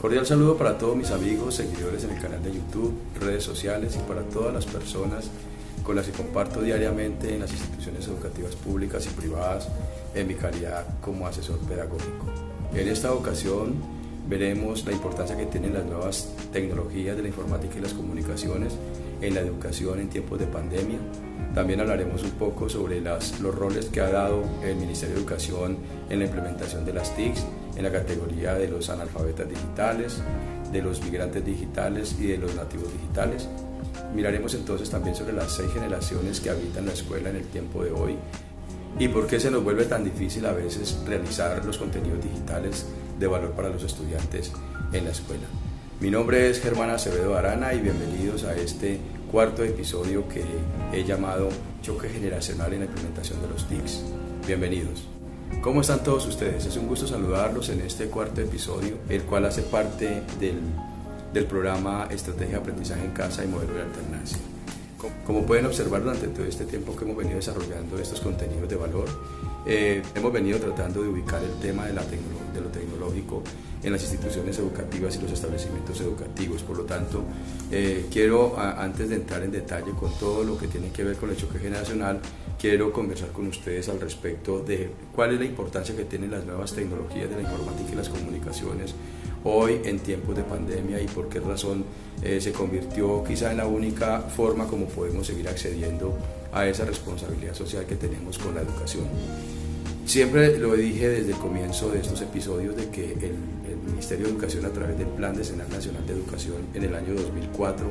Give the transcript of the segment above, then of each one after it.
Cordial saludo para todos mis amigos, seguidores en el canal de YouTube, redes sociales y para todas las personas con las que comparto diariamente en las instituciones educativas públicas y privadas en mi calidad como asesor pedagógico. En esta ocasión veremos la importancia que tienen las nuevas tecnologías de la informática y las comunicaciones en la educación en tiempos de pandemia. También hablaremos un poco sobre los roles que ha dado el Ministerio de Educación en la implementación de las TICs en la categoría de los analfabetas digitales, de los migrantes digitales y de los nativos digitales. Miraremos entonces también sobre las 6 generaciones que habitan la escuela en el tiempo de hoy y por qué se nos vuelve tan difícil a veces realizar los contenidos digitales de valor para los estudiantes en la escuela. Mi nombre es Germán Acevedo Arana y bienvenidos a este cuarto episodio que he llamado Choque Generacional en la implementación de los TICs. Bienvenidos. ¿Cómo están todos ustedes? Es un gusto saludarlos en este cuarto episodio, el cual hace parte del programa Estrategia de Aprendizaje en Casa y Modelo de Alternancia. Como pueden observar, durante todo este tiempo que hemos venido desarrollando estos contenidos de valor, hemos venido tratando de ubicar el tema de lo tecnológico en las instituciones educativas y los establecimientos educativos. Por lo tanto, quiero, antes de entrar en detalle con todo lo que tiene que ver con el choque generacional, quiero conversar con ustedes al respecto de cuál es la importancia que tienen las nuevas tecnologías de la informática y las comunicaciones hoy en tiempos de pandemia y por qué razón se convirtió quizá en la única forma como podemos seguir accediendo a esa responsabilidad social que tenemos con la educación. Siempre lo dije desde el comienzo de estos episodios de que el Ministerio de Educación, a través del Plan Decenal Nacional de Educación en el año 2004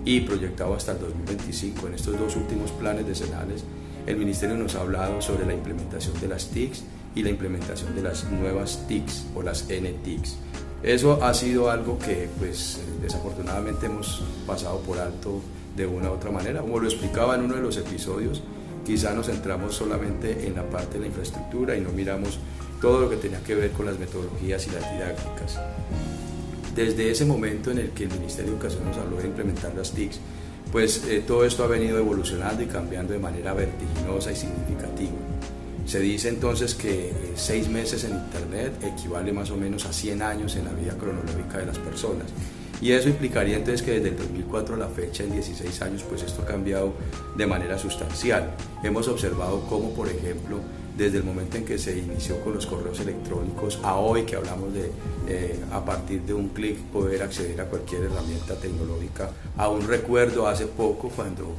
y proyectado hasta el 2025, en estos dos últimos planes decenales, el Ministerio nos ha hablado sobre la implementación de las TICs y la implementación de las nuevas TICs o las NTICs. Eso ha sido algo que desafortunadamente hemos pasado por alto de una u otra manera. Como lo explicaba en uno de los episodios, quizá nos centramos solamente en la parte de la infraestructura y no miramos todo lo que tenía que ver con las metodologías y las didácticas. Desde ese momento en el que el Ministerio de Educación nos habló de implementar las TICs, todo esto ha venido evolucionando y cambiando de manera vertiginosa y significativa. Se dice entonces que 6 meses en Internet equivale más o menos a 100 años en la vida cronológica de las personas. Y eso implicaría entonces que desde el 2004 a la fecha, en 16 años, esto ha cambiado de manera sustancial. Hemos observado cómo, por ejemplo, desde el momento en que se inició con los correos electrónicos a hoy que hablamos de a partir de un clic poder acceder a cualquier herramienta tecnológica. Aún recuerdo hace poco cuando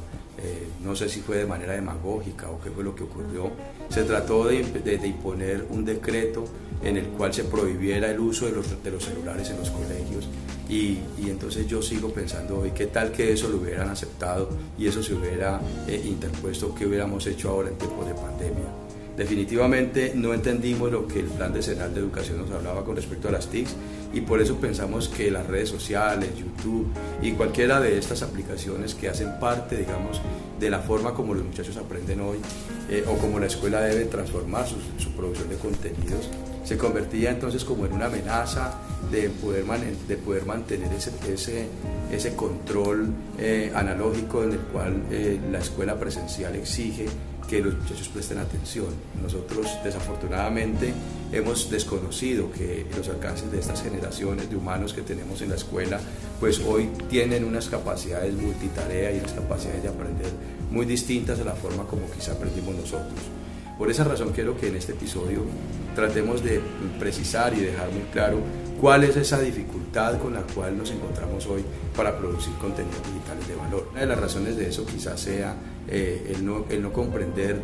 no sé si fue de manera demagógica o qué fue lo que ocurrió, se trató de imponer un decreto en el cual se prohibiera el uso de los celulares en los colegios y entonces yo sigo pensando hoy, ¿qué tal que eso lo hubieran aceptado y eso se hubiera interpuesto? ¿Qué hubiéramos hecho ahora en tiempos de pandemia? Definitivamente no entendimos lo que el Plan Decenal de Educación nos hablaba con respecto a las TICs y por eso pensamos que las redes sociales, YouTube y cualquiera de estas aplicaciones que hacen parte, digamos, de la forma como los muchachos aprenden hoy o como la escuela debe transformar su producción de contenidos, se convertía entonces como en una amenaza de poder mantener ese control analógico en el cual la escuela presencial exige que los muchachos presten atención. Nosotros desafortunadamente hemos desconocido que los alcances de estas generaciones de humanos que tenemos en la escuela hoy tienen unas capacidades multitarea y unas capacidades de aprender muy distintas a la forma como quizá aprendimos nosotros. Por esa razón quiero que en este episodio tratemos de precisar y dejar muy claro cuál es esa dificultad con la cual nos encontramos hoy para producir contenidos digitales de valor. Una de las razones de eso quizás sea el no comprender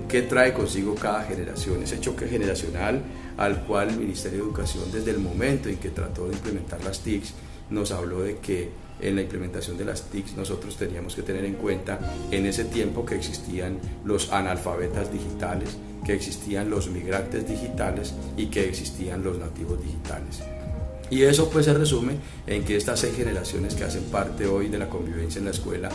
qué trae consigo cada generación, ese choque generacional al cual el Ministerio de Educación desde el momento en que trató de implementar las TICs nos habló de que en la implementación de las TICs nosotros teníamos que tener en cuenta en ese tiempo que existían los analfabetas digitales, que existían los migrantes digitales y que existían los nativos digitales. Y eso se resume en que estas 6 generaciones que hacen parte hoy de la convivencia en la escuela,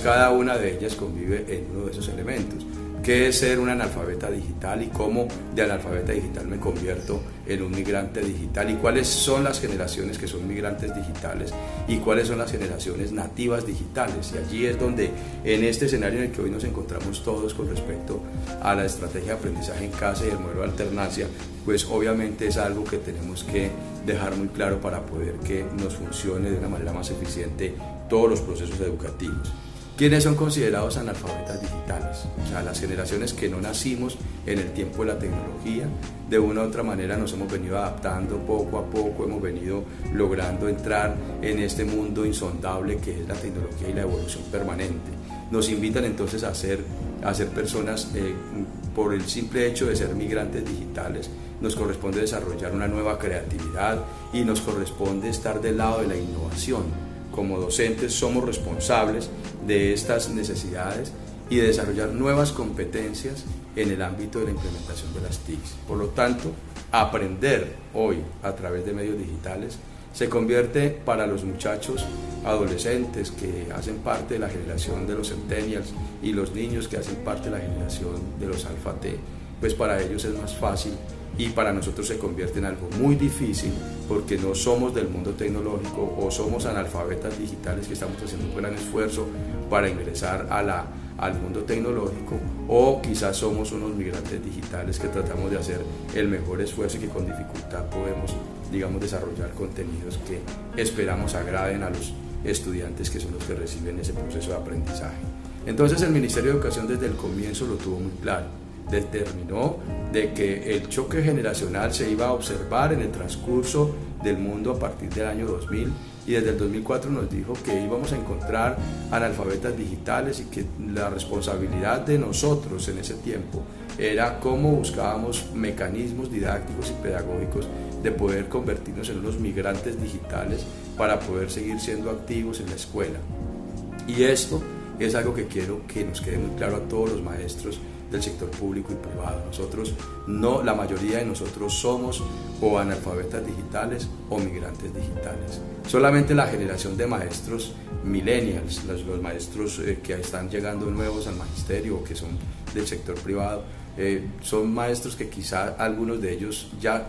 cada una de ellas convive en uno de esos elementos. ¿Qué es ser un analfabeta digital y cómo de analfabeta digital me convierto en un migrante digital? ¿Y cuáles son las generaciones que son migrantes digitales? ¿Y cuáles son las generaciones nativas digitales? Y allí es donde, en este escenario en el que hoy nos encontramos todos con respecto a la estrategia de aprendizaje en casa y el modelo de alternancia, obviamente es algo que tenemos que dejar muy claro para poder que nos funcione de una manera más eficiente todos los procesos educativos. ¿Quiénes son considerados analfabetas digitales? O sea, las generaciones que no nacimos en el tiempo de la tecnología, de una u otra manera nos hemos venido adaptando poco a poco, hemos venido logrando entrar en este mundo insondable que es la tecnología y la evolución permanente. Nos invitan entonces a ser personas, por el simple hecho de ser migrantes digitales, nos corresponde desarrollar una nueva creatividad y nos corresponde estar del lado de la innovación. Como docentes somos responsables de estas necesidades y de desarrollar nuevas competencias en el ámbito de la implementación de las TICs. Por lo tanto, aprender hoy a través de medios digitales se convierte para los muchachos adolescentes que hacen parte de la generación de los centennials y los niños que hacen parte de la generación de los alfa T, pues para ellos es más fácil y para nosotros se convierte en algo muy difícil porque no somos del mundo tecnológico o somos analfabetas digitales que estamos haciendo un gran esfuerzo para ingresar al mundo tecnológico, o quizás somos unos migrantes digitales que tratamos de hacer el mejor esfuerzo y que con dificultad podemos, desarrollar contenidos que esperamos agraden a los estudiantes que son los que reciben ese proceso de aprendizaje. Entonces el Ministerio de Educación desde el comienzo lo tuvo muy claro. Determinó de que el choque generacional se iba a observar en el transcurso del mundo a partir del año 2000 y desde el 2004 nos dijo que íbamos a encontrar analfabetas digitales y que la responsabilidad de nosotros en ese tiempo era cómo buscábamos mecanismos didácticos y pedagógicos de poder convertirnos en unos migrantes digitales para poder seguir siendo activos en la escuela. Y esto es algo que quiero que nos quede muy claro a todos los maestros del sector público y privado. La mayoría de nosotros somos o analfabetas digitales o migrantes digitales. Solamente la generación de maestros millennials, los maestros que están llegando nuevos al magisterio o que son del sector privado, son maestros que quizá algunos de ellos ya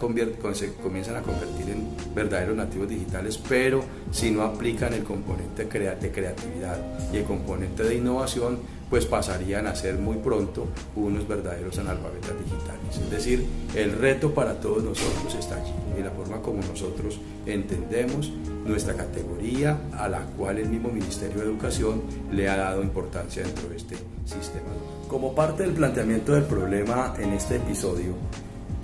se comienzan a convertir en verdaderos nativos digitales, pero si no aplican el componente de creatividad y el componente de innovación, pues pasarían a ser muy pronto unos verdaderos analfabetas digitales. Es decir, el reto para todos nosotros está allí, en la forma como nosotros entendemos nuestra categoría, a la cual el mismo Ministerio de Educación le ha dado importancia dentro de este sistema. Como parte del planteamiento del problema en este episodio,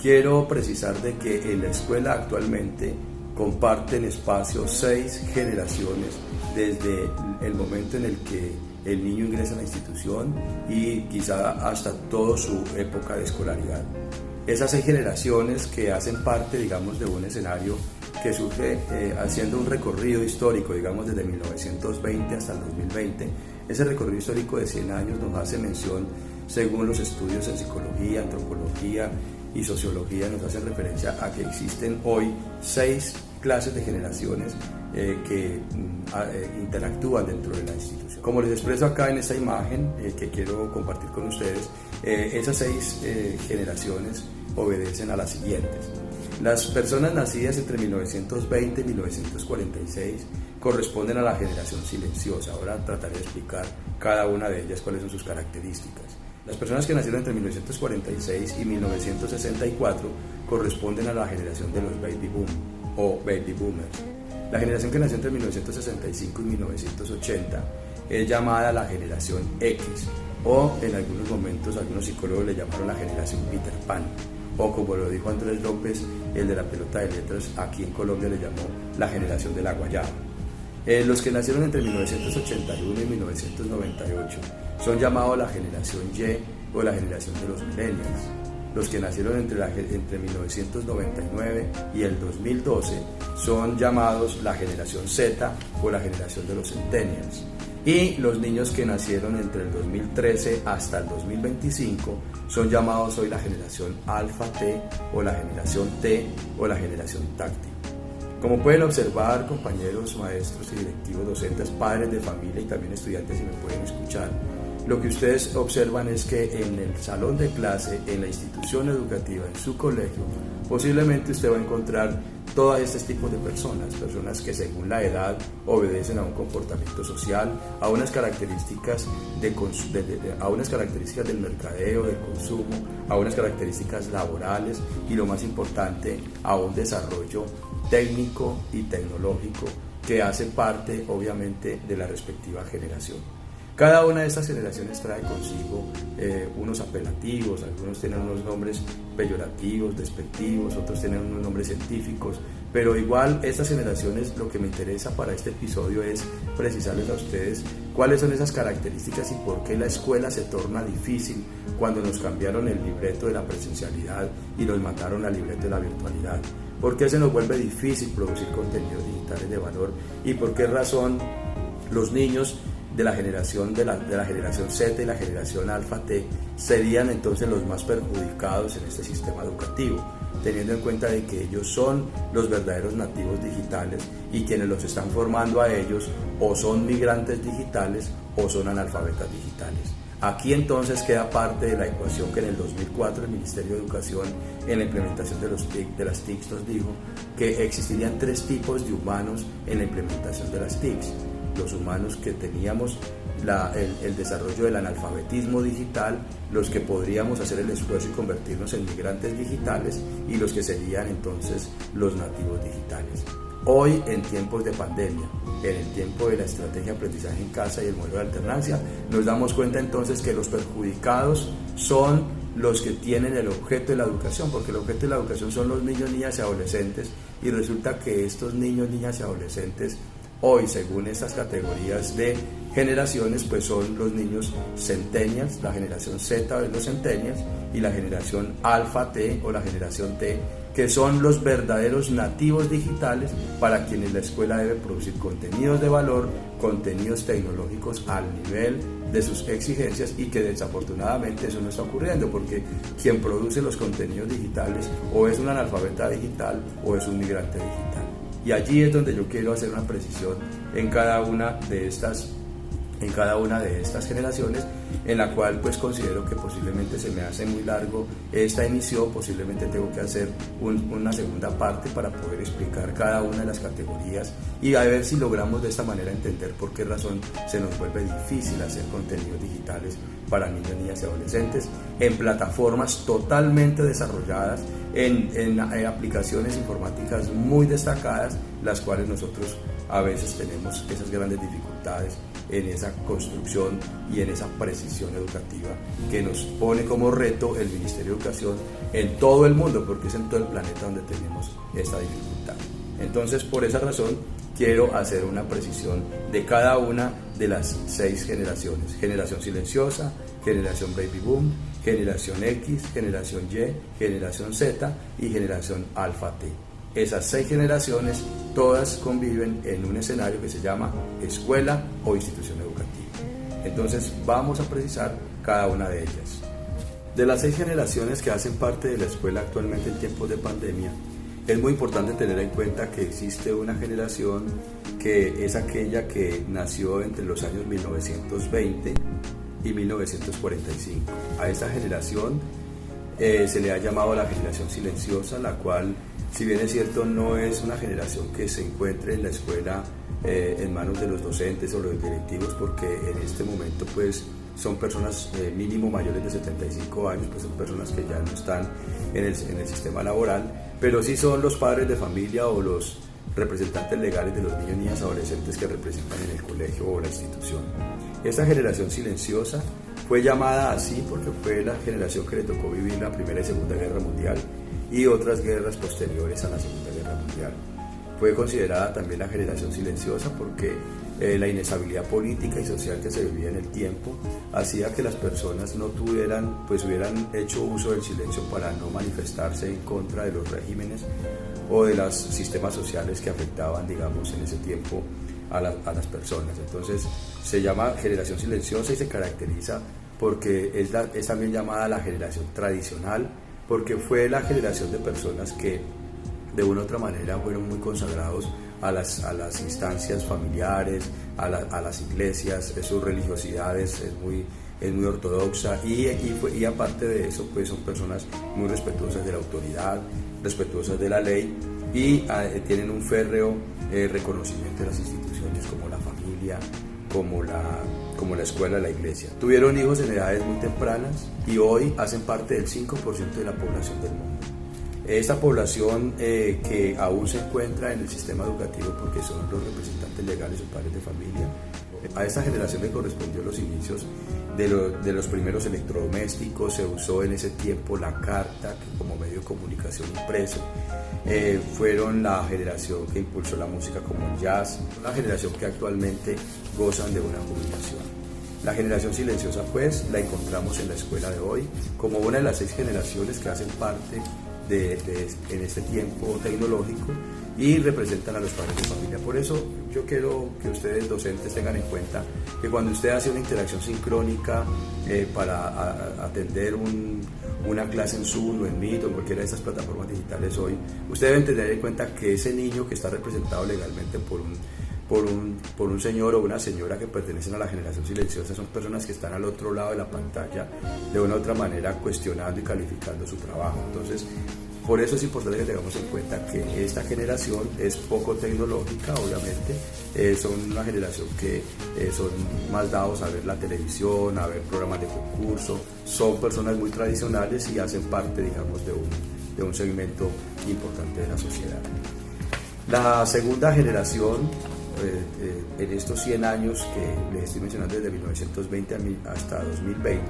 quiero precisar de que en la escuela actualmente comparten espacio 6 generaciones desde el momento en el que el niño ingresa a la institución y quizá hasta toda su época de escolaridad. Esas 6 generaciones que hacen parte, de un escenario que surge haciendo un recorrido histórico, desde 1920 hasta el 2020. Ese recorrido histórico de 100 años nos hace mención, según los estudios en psicología, antropología y sociología, nos hacen referencia a que existen hoy 6 clases de generaciones que interactúan dentro de la institución. Como les expreso acá en esta imagen que quiero compartir con ustedes, esas 6 generaciones obedecen a las siguientes. Las personas nacidas entre 1920 y 1946 corresponden a la generación silenciosa. Ahora trataré de explicar cada una de ellas cuáles son sus características. Las personas que nacieron entre 1946 y 1964 corresponden a la generación de los baby boom o baby boomers. La generación que nació entre 1965 y 1980 es llamada la generación X, o en algunos momentos algunos psicólogos le llamaron la generación Peter Pan, o como lo dijo Andrés López, el de la pelota de letras, aquí en Colombia le llamó la generación de la guayaba. Los que nacieron entre 1981 y 1998 son llamados la generación Y o la generación de los millennials. Los que nacieron entre 1999 y el 2012 son llamados la generación Z o la generación de los centennials. Y los niños que nacieron entre el 2013 hasta el 2025 son llamados hoy la generación Alfa T o la generación T o la generación táctil. Como pueden observar, compañeros, maestros y directivos docentes, padres de familia y también estudiantes, si me pueden escuchar, lo que ustedes observan es que en el salón de clase, en la institución educativa, en su colegio, posiblemente usted va a encontrar todos estos tipos de personas que según la edad obedecen a un comportamiento social, a unas características a unas características del mercadeo, del consumo, a unas características laborales y, lo más importante, a un desarrollo técnico y tecnológico que hace parte obviamente de la respectiva generación. Cada una de estas generaciones trae consigo unos apelativos, algunos tienen unos nombres peyorativos, despectivos, otros tienen unos nombres científicos, pero igual estas generaciones, lo que me interesa para este episodio es precisarles a ustedes cuáles son esas características y por qué la escuela se torna difícil cuando nos cambiaron el libreto de la presencialidad y nos mandaron al libreto de la virtualidad. ¿Por qué se nos vuelve difícil producir contenidos digitales de valor? ¿Y por qué razón los niños de la generación Z y la generación Alfa T serían entonces los más perjudicados en este sistema educativo, teniendo en cuenta de que ellos son los verdaderos nativos digitales y quienes los están formando a ellos o son migrantes digitales o son analfabetas digitales? Aquí entonces queda parte de la ecuación que en el 2004 el Ministerio de Educación, en la implementación de las TICs, nos dijo que existirían 3 tipos de humanos en la implementación de las TICs: los humanos que teníamos el desarrollo del analfabetismo digital, los que podríamos hacer el esfuerzo y convertirnos en migrantes digitales, y los que serían entonces los nativos digitales. Hoy, en tiempos de pandemia, en el tiempo de la estrategia de aprendizaje en casa y el modelo de alternancia, nos damos cuenta entonces que los perjudicados son los que tienen el objeto de la educación, porque el objeto de la educación son los niños, niñas y adolescentes, y resulta que estos niños, niñas y adolescentes hoy, según estas categorías de generaciones, pues son los niños centennials, la generación Z de los centennials, y la generación Alfa T o la generación T, que son los verdaderos nativos digitales para quienes la escuela debe producir contenidos de valor, contenidos tecnológicos al nivel de sus exigencias, y que desafortunadamente eso no está ocurriendo, porque quien produce los contenidos digitales o es un analfabeta digital o es un migrante digital. Y allí es donde yo quiero hacer una precisión en cada una de estas generaciones, en la cual pues considero que posiblemente se me hace muy largo esta emisión. Posiblemente tengo que hacer una segunda parte para poder explicar cada una de las categorías y a ver si logramos de esta manera entender por qué razón se nos vuelve difícil hacer contenidos digitales para niños, niñas y adolescentes en plataformas totalmente desarrolladas, en aplicaciones informáticas muy destacadas, las cuales nosotros a veces tenemos esas grandes dificultades en esa construcción y en esa precisión educativa que nos pone como reto el Ministerio de Educación en todo el mundo, porque es en todo el planeta donde tenemos esta dificultad. Entonces, por esa razón, quiero hacer una precisión de cada una de las 6 generaciones: generación silenciosa, generación baby boom, generación X, generación Y, generación Z y generación Alfa T. Esas 6 generaciones todas conviven en un escenario que se llama escuela o institución educativa. Entonces vamos a precisar cada una de ellas. De las 6 generaciones que hacen parte de la escuela actualmente en tiempos de pandemia, es muy importante tener en cuenta que existe una generación que es aquella que nació entre los años 1920 y 1945. A esta generación se le ha llamado la generación silenciosa, la cual, si bien es cierto, no es una generación que se encuentre en la escuela en manos de los docentes o los directivos, porque en este momento pues son personas mínimo mayores de 75 años, pues son personas que ya no están en el sistema laboral, pero sí son los padres de familia o los representantes legales de los niños, niñas y adolescentes que representan en el colegio o la institución. Esta generación silenciosa fue llamada así porque fue la generación que le tocó vivir la Primera y Segunda Guerra Mundial y otras guerras posteriores a la Segunda Guerra Mundial. Fue considerada también la generación silenciosa porque la inestabilidad política y social que se vivía en el tiempo hacía que las personas no tuvieran, pues hubieran hecho uso del silencio para no manifestarse en contra de los regímenes o de los sistemas sociales que afectaban, digamos, en ese tiempo a las personas. Entonces se llama generación silenciosa y se caracteriza porque es también llamada la generación tradicional, porque fue la generación de personas que de una u otra manera fueron muy consagrados a las instancias familiares, a las iglesias, sus religiosidades es muy ortodoxa y aparte de eso pues son personas muy respetuosas de la autoridad, respetuosas de la ley y tienen un férreo reconocimiento de las instituciones como la familia, como la escuela, la iglesia. Tuvieron hijos en edades muy tempranas y hoy hacen parte del 5% de la población del mundo. Esta población que aún se encuentra en el sistema educativo porque son los representantes legales o padres de familia, a esta generación le correspondió los inicios de los primeros electrodomésticos. Se usó en ese tiempo la carta como medio de comunicación impreso. Fueron la generación que impulsó la música como el jazz, la generación que actualmente gozan de una jubilación. La generación silenciosa pues la encontramos en la escuela de hoy como una de las 6 generaciones que hacen parte en este tiempo tecnológico y representan a los padres de familia. Por eso yo quiero que ustedes docentes tengan en cuenta que cuando usted hace una interacción sincrónica para atender una clase en Zoom o en Meet o en cualquiera de estas plataformas digitales hoy, ustedes deben tener en cuenta que ese niño que está representado legalmente por un señor o una señora que pertenecen a la generación silenciosa son personas que están al otro lado de la pantalla de una u otra manera cuestionando y calificando su trabajo. Entonces, por eso es importante que tengamos en cuenta que esta generación es poco tecnológica, obviamente. Son una generación que son más dados a ver la televisión, a ver programas de concurso. Son personas muy tradicionales y hacen parte, digamos, de un segmento importante de la sociedad. La segunda generación, en estos 100 años que les estoy mencionando desde 1920 hasta 2020,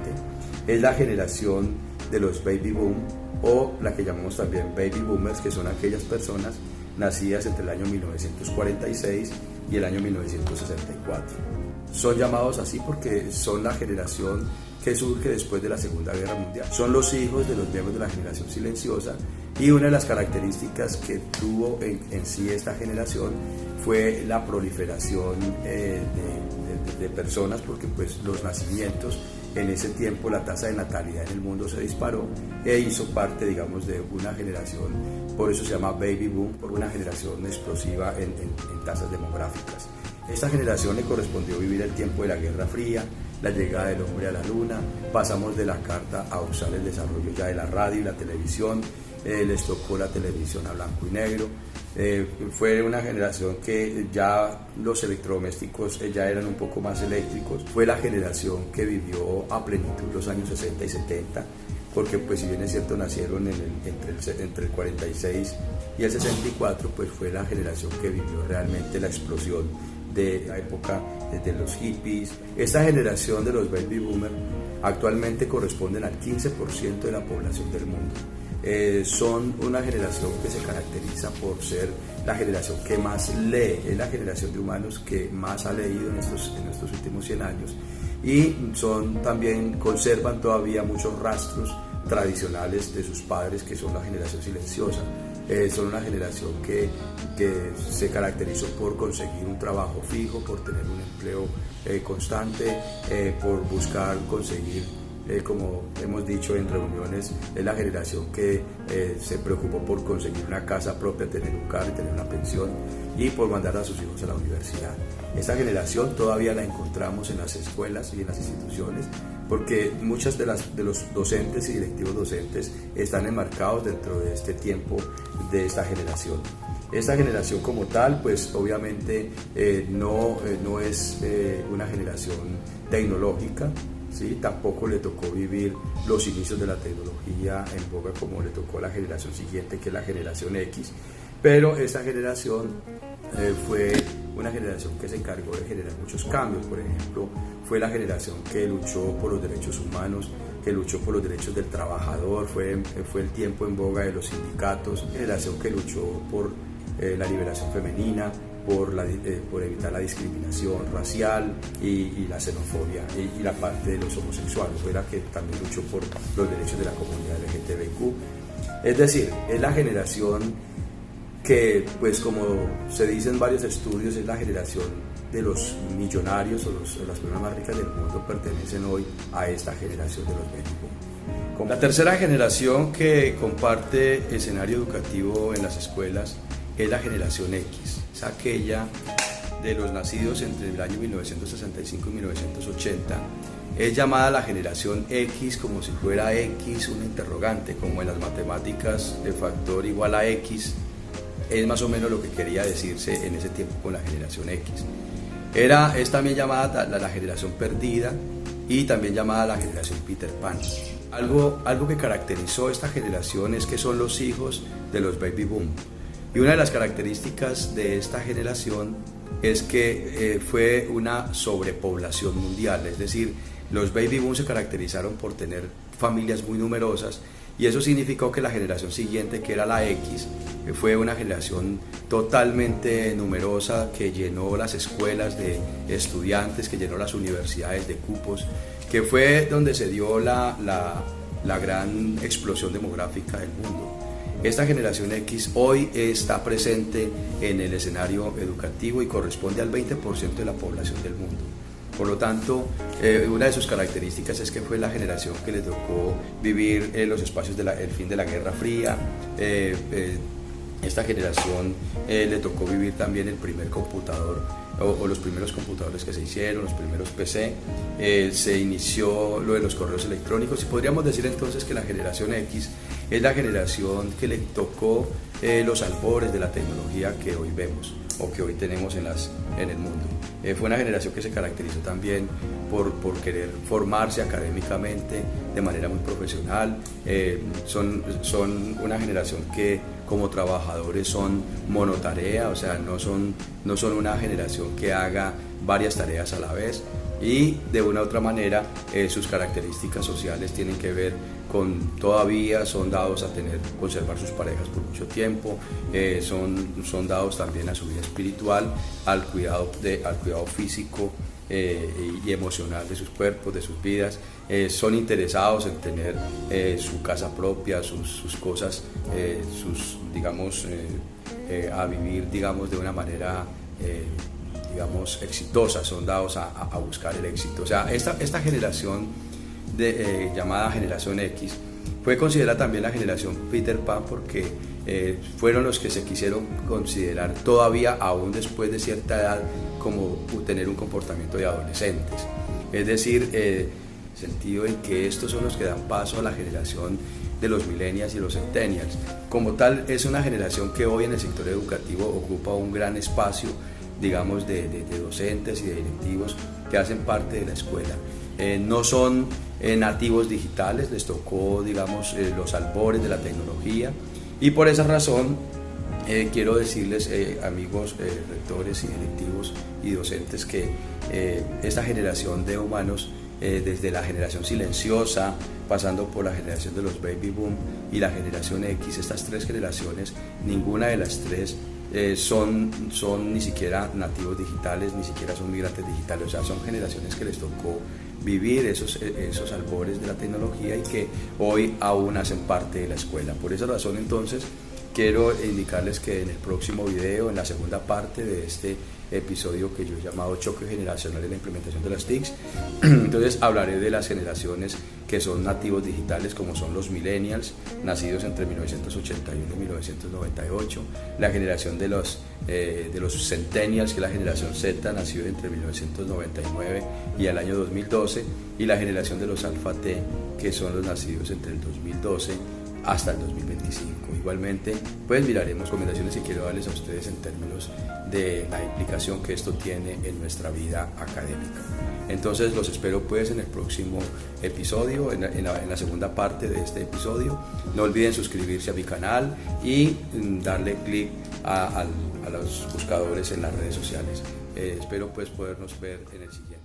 es la generación de los baby boom, o la que llamamos también baby boomers, que son aquellas personas nacidas entre el año 1946 y el año 1964. Son llamados así porque son la generación que surge después de la Segunda Guerra Mundial. Son los hijos de los miembros de la generación silenciosa, y una de las características que tuvo en sí esta generación fue la proliferación de personas, porque pues los nacimientos en ese tiempo, la tasa de natalidad en el mundo se disparó e hizo parte, digamos, de una generación, por eso se llama baby boom, por una generación explosiva en tasas demográficas. Esta generación le correspondió vivir el tiempo de la Guerra Fría, la llegada del hombre a la luna, pasamos de la carta a usar el desarrollo ya de la radio y la televisión, les tocó la televisión a blanco y negro. Fue una generación que ya los electrodomésticos ya eran un poco más eléctricos. Fue la generación que vivió a plenitud los años 60 y 70, porque pues si bien es cierto nacieron entre el 46 y el 64, pues fue la generación que vivió realmente la explosión de la época de los hippies. Esta generación de los baby boomers actualmente corresponden al 15% de la población del mundo. Son una generación que se caracteriza por ser la generación que más lee, es la generación de humanos que más ha leído en estos últimos 100 años, y también conservan todavía muchos rastros tradicionales de sus padres, que son la generación silenciosa. Son una generación que se caracterizó por conseguir un trabajo fijo, por tener un empleo constante, por buscar conseguir, como hemos dicho en reuniones, es la generación que se preocupó por conseguir una casa propia, tener un carro y tener una pensión, y por mandar a sus hijos a la universidad. Esta generación todavía la encontramos en las escuelas y en las instituciones, porque muchos de los docentes y directivos docentes están enmarcados dentro de este tiempo de esta generación. Esta generación como tal, pues obviamente no es una generación tecnológica, ¿sí? Tampoco le tocó vivir los inicios de la tecnología en boga como le tocó a la generación siguiente, que es la generación X, pero esta generación fue una generación que se encargó de generar muchos cambios. Por ejemplo, fue la generación que luchó por los derechos humanos, que luchó por los derechos del trabajador, fue el tiempo en boga de los sindicatos, generación que luchó por la liberación femenina, por evitar la discriminación racial y la xenofobia, y la parte de los homosexuales, fue la que también luchó por los derechos de la comunidad LGTBIQ. Es decir, es la generación que, pues como se dice en varios estudios, es la generación de los millonarios o las personas más ricas del mundo pertenecen hoy a esta generación de los baby boom. La tercera generación que comparte escenario educativo en las escuelas es la generación X, es aquella de los nacidos entre el año 1965 y 1980. Es llamada la generación X como si fuera X una interrogante, como en las matemáticas el factor igual a X. Es más o menos lo que quería decirse en ese tiempo con la generación X. Es también llamada la generación perdida, y también llamada la generación Peter Pan. Algo que caracterizó esta generación es que son los hijos de los baby boom. Y una de las características de esta generación es que fue una sobrepoblación mundial, es decir, los baby boom se caracterizaron por tener familias muy numerosas, y eso significó que la generación siguiente, que era la X, fue una generación totalmente numerosa que llenó las escuelas de estudiantes, que llenó las universidades de cupos, que fue donde se dio la gran explosión demográfica del mundo. Esta generación X hoy está presente en el escenario educativo y corresponde al 20% de la población del mundo. Por lo tanto, una de sus características es que fue la generación que le tocó vivir los espacios del fin de la Guerra Fría. Esta generación le tocó vivir también el primer computador o los primeros computadores que se hicieron, los primeros PC. Se inició lo de los correos electrónicos, y podríamos decir entonces que la generación X es la generación que le tocó los albores de la tecnología que hoy vemos o que hoy tenemos en el mundo. Fue una generación que se caracterizó también por querer formarse académicamente de manera muy profesional. Son una generación que como trabajadores son monotarea, o sea, no son una generación que haga varias tareas a la vez, y de una u otra manera sus características sociales tienen que ver con todavía son dados a conservar sus parejas por mucho tiempo, son dados también a su vida espiritual, al cuidado físico y emocional de sus cuerpos, de sus vidas. Son interesados en tener su casa propia, sus cosas, a vivir, digamos, de una manera exitosa, son dados a buscar el éxito. O sea, esta generación llamada generación X fue considerada también la generación Peter Pan, porque fueron los que se quisieron considerar todavía, aún después de cierta edad, como tener un comportamiento de adolescentes. Es decir, sentido en que estos son los que dan paso a la generación de los millennials y los centennials. Como tal, es una generación que hoy en el sector educativo ocupa un gran espacio, digamos, de docentes y de directivos que hacen parte de la escuela. No son nativos digitales, les tocó, digamos, los albores de la tecnología, y por esa razón quiero decirles, amigos rectores y directivos y docentes, que esta generación de humanos, desde la generación silenciosa, pasando por la generación de los baby boom y la generación X, estas tres generaciones, ninguna de las tres son ni siquiera nativos digitales, ni siquiera son migrantes digitales. O sea, son generaciones que les tocó vivir esos albores de la tecnología y que hoy aún hacen parte de la escuela. Por esa razón, entonces, quiero indicarles que en el próximo video, en la segunda parte de este episodio que yo he llamado Choque Generacional en la implementación de las TICs, entonces hablaré de las generaciones que son nativos digitales, como son los millennials, nacidos entre 1981 y 1998, la generación de los centennials, que es la generación Z, nacido entre 1999 y el año 2012, y la generación de los Alpha T, que son los nacidos entre el 2012 hasta el 2025. Igualmente, pues miraremos recomendaciones que quiero darles a ustedes en términos de la implicación que esto tiene en nuestra vida académica. Entonces los espero pues en el próximo episodio, en la segunda parte de este episodio. No olviden suscribirse a mi canal y darle clic a los buscadores en las redes sociales. Espero pues podernos ver en el siguiente.